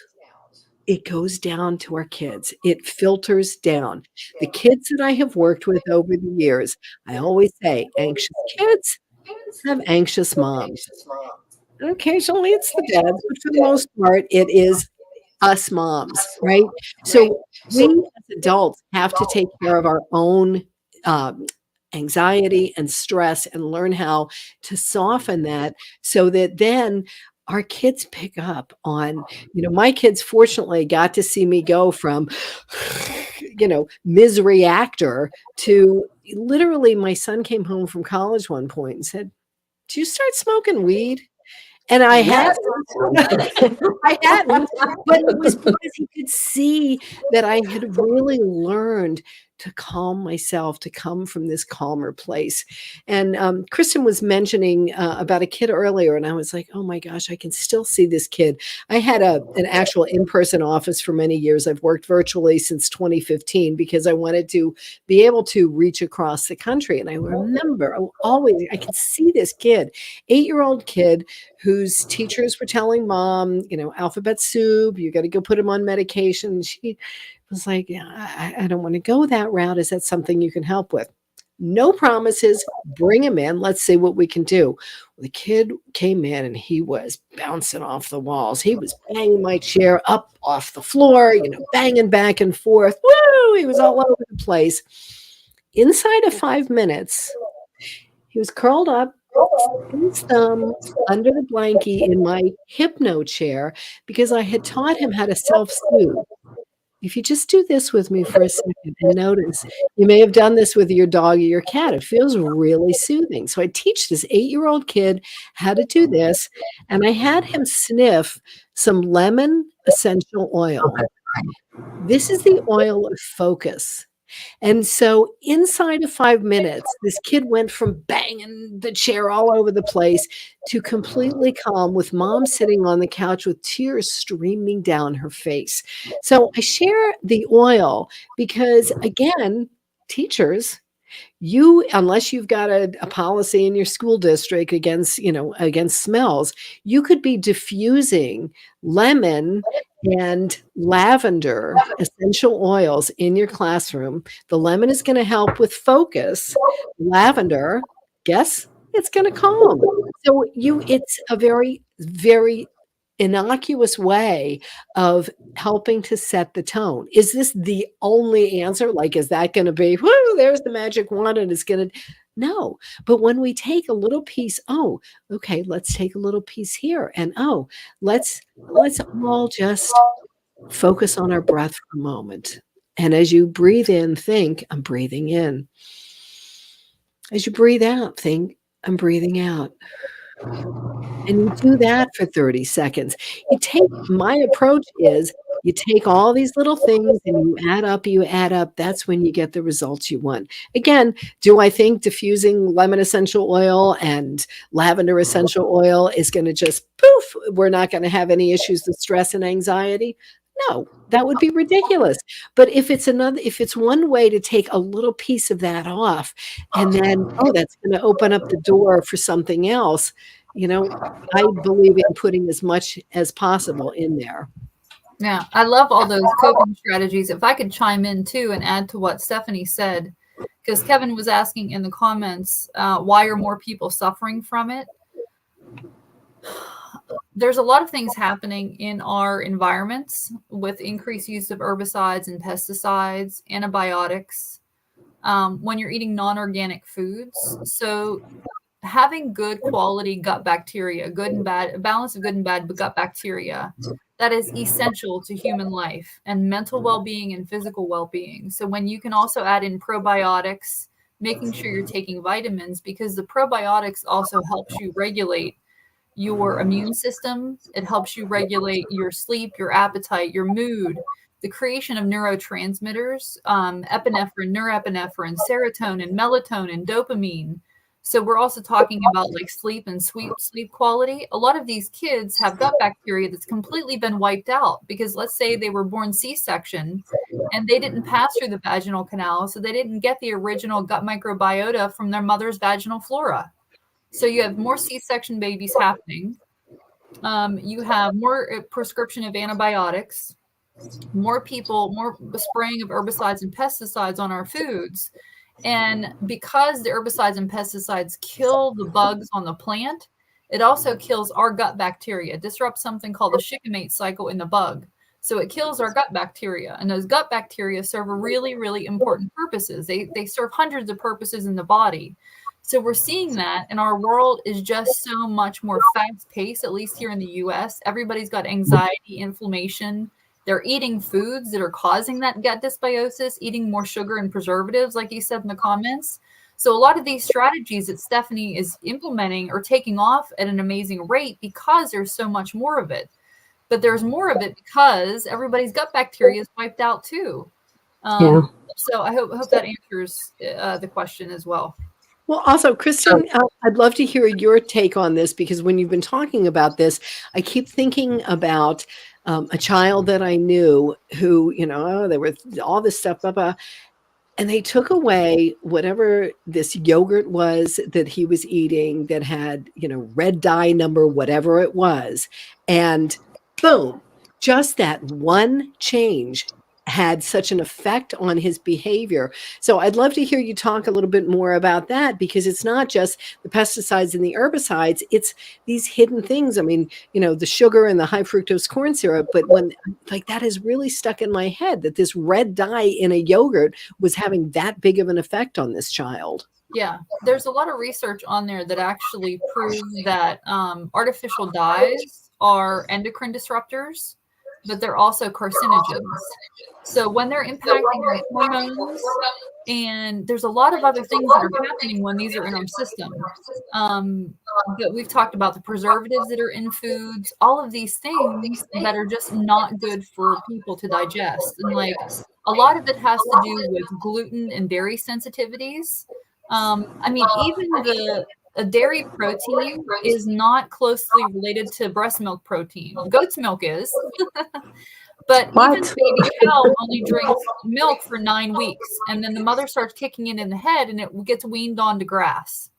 it goes down to our kids. It filters down. The kids that I have worked with over the years, I always say anxious kids have anxious moms. And occasionally it's the dads, but for the most part, it is us moms, right? So we as adults have to take care of our own anxiety and stress and learn how to soften that so that then our kids pick up on, my kids fortunately got to see me go from, misery actor to literally my son came home from college one point and said, "Do you start smoking weed?" And I hadn't, but it was because he could see that I had really learned to calm myself, to come from this calmer place. And Kristen was mentioning about a kid earlier, and I was like, oh my gosh, I can still see this kid. I had an actual in-person office for many years. I've worked virtually since 2015 because I wanted to be able to reach across the country. And I remember I could see this kid, 8-year-old kid, whose teachers were telling mom, alphabet soup, you got to go put him on medication. She was like, yeah, I don't want to go that route. Is that something you can help with? No promises. Bring him in. Let's see what we can do. Well, the kid came in and he was bouncing off the walls. He was banging my chair up off the floor, banging back and forth. Woo! He was all over the place. Inside of 5 minutes, he was curled up, his thumb under the blankie in my hypno chair because I had taught him how to self-soothe. If you just do this with me for a second and notice, you may have done this with your dog or your cat. It feels really soothing. So I teach this 8-year-old kid how to do this, and I had him sniff some lemon essential oil. This is the oil of focus. And so inside of 5 minutes, this kid went from banging the chair all over the place to completely calm with mom sitting on the couch with tears streaming down her face. So I share the oil because, again, teachers, unless you've got a policy in your school district against smells, you could be diffusing lemon and lavender essential oils in your classroom. The lemon is going to help with focus. Lavender, guess it's going to calm. So it's a very, very innocuous way of helping to set the tone. Is this the only answer? Like, is that going to be, whoo, there's the magic wand and it's going to, no. But when we take a little piece, okay, let's take a little piece here. And let's all just focus on our breath for a moment. And as you breathe in, think, I'm breathing in. As you breathe out, think, I'm breathing out. And you do that for 30 seconds. My approach is you take all these little things and you add up. That's when you get the results you want. Again, do I think diffusing lemon essential oil and lavender essential oil is going to just poof, we're not going to have any issues with stress and anxiety? No, that would be ridiculous. But if it's one way to take a little piece of that off and then, oh, that's going to open up the door for something else, you know, I believe in putting as much as possible in there. Yeah, I love all those coping strategies. If I could chime in too and add to what Stephanie said, because Kevin was asking in the comments, why are more people suffering from it? There's a lot of things happening in our environments with increased use of herbicides and pesticides, antibiotics, when you're eating non-organic foods. So having good quality gut bacteria, good and bad, a balance of good and bad gut bacteria, that is essential to human life and mental well-being and physical well-being. So when you can also add in probiotics, making sure you're taking vitamins, because the probiotics also helps you regulate your immune system. It helps you regulate your sleep, your appetite, your mood, the creation of neurotransmitters, epinephrine, norepinephrine, serotonin, melatonin, dopamine. So we're also talking about like sleep and sleep quality. A lot of these kids have gut bacteria that's completely been wiped out because let's say they were born C-section and they didn't pass through the vaginal canal, so they didn't get the original gut microbiota from their mother's vaginal flora. So you have more C-section babies happening. You have more prescription of antibiotics, more spraying of herbicides and pesticides on our foods. And because the herbicides and pesticides kill the bugs on the plant, it also kills our gut bacteria. It disrupts something called the shikimate cycle in the bug. So it kills our gut bacteria. And those gut bacteria serve really, really important purposes. They serve hundreds of purposes in the body. So we're seeing that, and our world is just so much more fast-paced, at least here in the US. Everybody's got anxiety, inflammation. They're eating foods that are causing that gut dysbiosis, eating more sugar and preservatives, like you said in the comments. So a lot of these strategies that Stephanie is implementing are taking off at an amazing rate because there's so much more of it. But there's more of it because everybody's gut bacteria is wiped out too. So I hope that answers the question as well. Well, also, Kristen, I'd love to hear your take on this because when you've been talking about this, I keep thinking about a child that I knew who, they were all this stuff, blah, blah, and they took away whatever this yogurt was that he was eating that had, red dye number, whatever it was. And boom, just that one change had such an effect on his behavior. So I'd love to hear you talk a little bit more about that because it's not just the pesticides and the herbicides, it's these hidden things. I mean, the sugar and the high fructose corn syrup, but when like that has really stuck in my head that this red dye in a yogurt was having that big of an effect on this child. Yeah, there's a lot of research on there that actually proves that artificial dyes are endocrine disruptors, but they're also carcinogens. So when they're impacting our hormones, and there's a lot of other things that are happening when these are in our system. But we've talked about the preservatives that are in foods, all of these things that are just not good for people to digest. And like a lot of it has to do with gluten and dairy sensitivities. I mean, even a dairy protein is not closely related to breast milk protein. Goat's milk is. But even baby cow only drinks milk for 9 weeks, and then the mother starts kicking it in the head, and it gets weaned onto grass.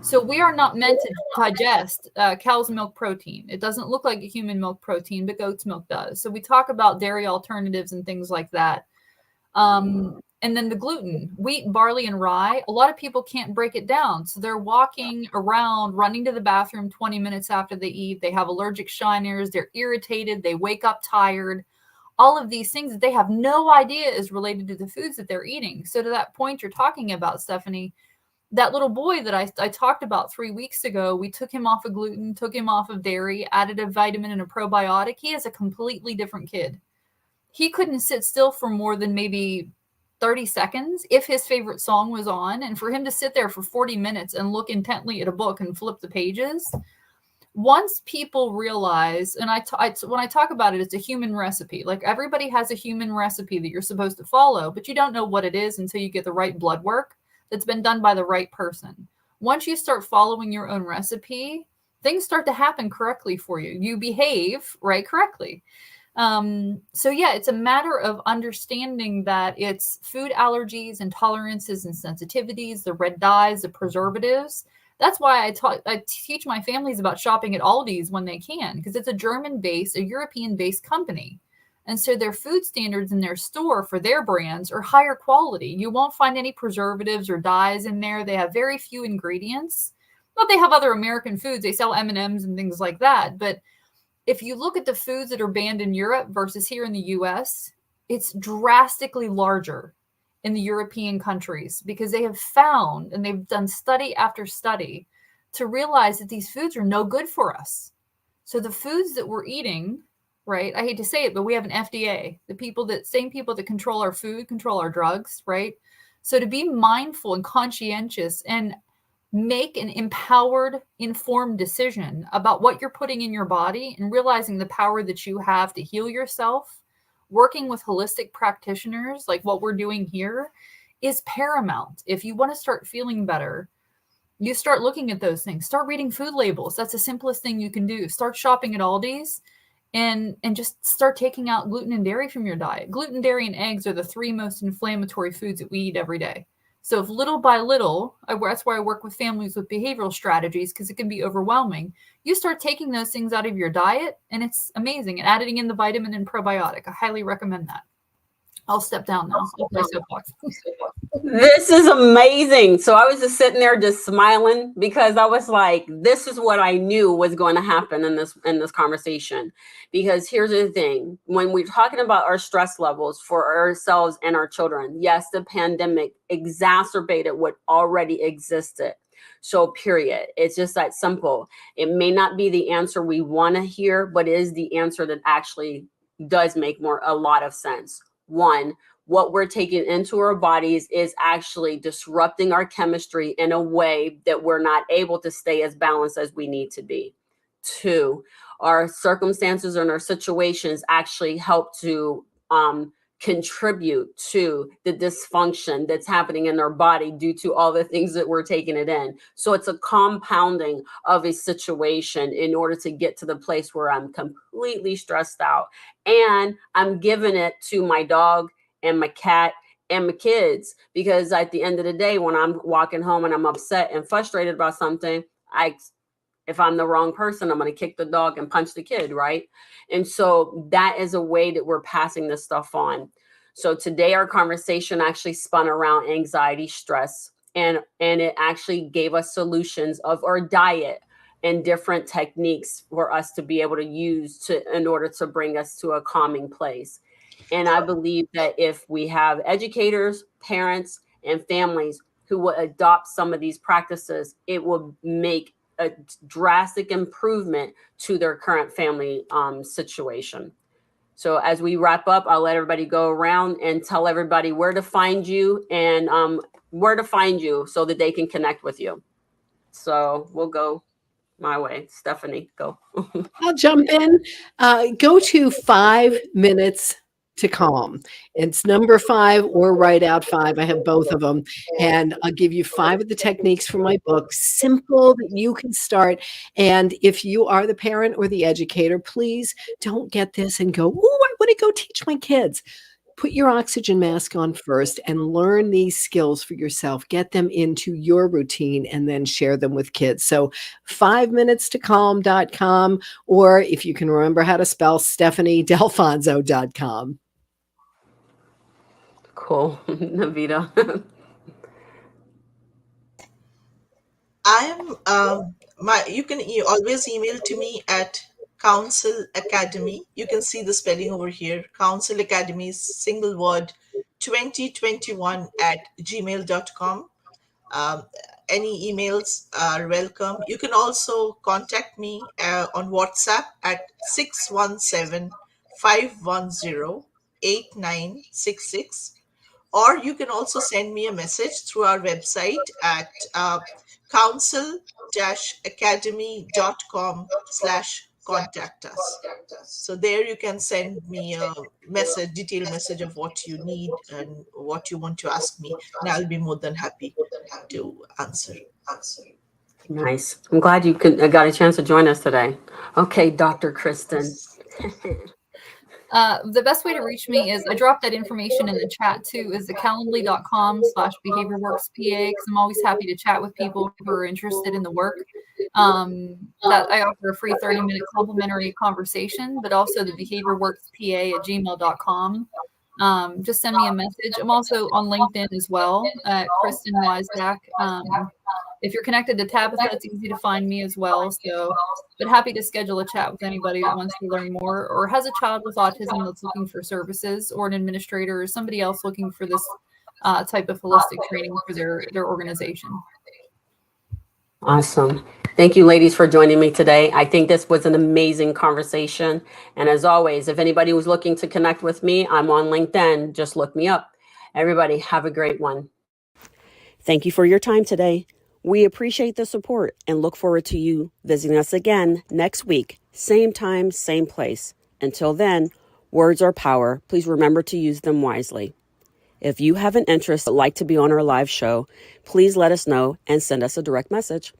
So we are not meant to digest cow's milk protein. It doesn't look like a human milk protein, but goat's milk does. So we talk about dairy alternatives and things like that. And then the gluten, wheat, barley, and rye, a lot of people can't break it down. So they're walking around, running to the bathroom 20 minutes after they eat. They have allergic shiners. They're irritated. They wake up tired. All of these things that they have no idea is related to the foods that they're eating. So to that point you're talking about, Stephanie, that little boy that I talked about 3 weeks ago, we took him off of gluten, took him off of dairy, added a vitamin and a probiotic. He is a completely different kid. He couldn't sit still for more than maybe 30 seconds if his favorite song was on, and for him to sit there for 40 minutes and look intently at a book and flip the pages. Once people realize, and when I talk about it, it's a human recipe. Like everybody has a human recipe that you're supposed to follow, but you don't know what it is until you get the right blood work that's been done by the right person. Once you start following your own recipe, things start to happen correctly for you. You behave correctly. So yeah, it's a matter of understanding that it's food allergies, intolerances, and sensitivities, the red dyes, the preservatives. That's why I teach my families about shopping at Aldi's when they can, because it's a German-based, a European-based company. And so their food standards in their store for their brands are higher quality. You won't find any preservatives or dyes in there. They have very few ingredients. But they have other American foods. They sell M&Ms and things like that. But if you look at the foods that are banned in Europe versus here in the US, it's drastically larger in the European countries, because they have found, and they've done study after study, to realize that these foods are no good for us. So the foods that we're eating, right? I hate to say it, but we have an FDA. Same people that control our food control our drugs, right? So to be mindful and conscientious and make an empowered, informed decision about what you're putting in your body, and realizing the power that you have to heal yourself, working with holistic practitioners like what we're doing here, is paramount. If you want to start feeling better, you start looking at those things. Start reading food labels. That's the simplest thing you can do. Start shopping at Aldi's and just start taking out gluten and dairy from your diet. Gluten, dairy, and eggs are the 3 most inflammatory foods that we eat every day. So if little by little, that's why I work with families with behavioral strategies, because it can be overwhelming. You start taking those things out of your diet, and it's amazing. And adding in the vitamin and probiotic. I highly recommend that. I'll step down now. This is amazing. So I was just sitting there just smiling, because I was like, this is what I knew was going to happen in this conversation. Because here's the thing, when we're talking about our stress levels for ourselves and our children, yes, the pandemic exacerbated what already existed. So period. It's just that simple. It may not be the answer we want to hear, but it is the answer that actually does make a lot of sense. One, what we're taking into our bodies is actually disrupting our chemistry in a way that we're not able to stay as balanced as we need to be. Two, our circumstances and our situations actually help to contribute to the dysfunction that's happening in our body due to all the things that we're taking it in. So it's a compounding of a situation in order to get to the place where I'm completely stressed out and I'm giving it to my dog and my cat and my kids, because at the end of the day, when I'm walking home and I'm upset and frustrated about something, if I'm the wrong person, I'm going to kick the dog and punch the kid, right? And so that is a way that we're passing this stuff on. So today our conversation actually spun around anxiety, stress, and it actually gave us solutions of our diet and different techniques for us to be able to use in order to bring us to a calming place. And I believe that if we have educators, parents, and families who will adopt some of these practices, it will make a drastic improvement to their current family situation. So as we wrap up, I'll let everybody go around and tell everybody where to find you and so that they can connect with you. So we'll go my way. Stephanie, go. I'll jump in. Go to 5 minutes to calm. It's number 5 or write out 5. I have both of them. And I'll give you 5 of the techniques from my book, simple that you can start. And if you are the parent or the educator, please don't get this and go, oh, I want to go teach my kids. Put your oxygen mask on first and learn these skills for yourself. Get them into your routine and then share them with kids. So 5minutestocalm.com, or if you can remember how to spell, StephanieDelfonso.com. Cool. Navita. You can always email to me at Council Academy. You can see the spelling over here. Council Academy is single word 2021 at gmail.com. Any emails are welcome. You can also contact me on WhatsApp at 617-510-8966, or you can also send me a message through our website at council-academy.com/contact us. So there you can send me a message, detailed message of what you need and what you want to ask me, and I'll be more than happy to answer. Nice. I'm glad you got a chance to join us today. Okay, Dr. Kristen. The best way to reach me is I dropped that information in the chat too, is the calendly.com/behaviorworkspa, because I'm always happy to chat with people who are interested in the work. That I offer a free 30-minute complimentary conversation, but also the behaviorworkspa@gmail.com. Just send me a message. I'm also on LinkedIn as well, Kristen Weisbach. If you're connected to Tabitha, it's easy to find me as well. So, but happy to schedule a chat with anybody that wants to learn more or has a child with autism that's looking for services, or an administrator or somebody else looking for this type of holistic training for their organization. Awesome. Thank you, ladies, for joining me today. I think this was an amazing conversation. And as always, if anybody was looking to connect with me, I'm on LinkedIn. Just look me up. Everybody, have a great one. Thank you for your time today. We appreciate the support and look forward to you visiting us again next week. Same time, same place. Until then, words are power. Please remember to use them wisely. If you have an interest, like to be on our live show, please let us know and send us a direct message.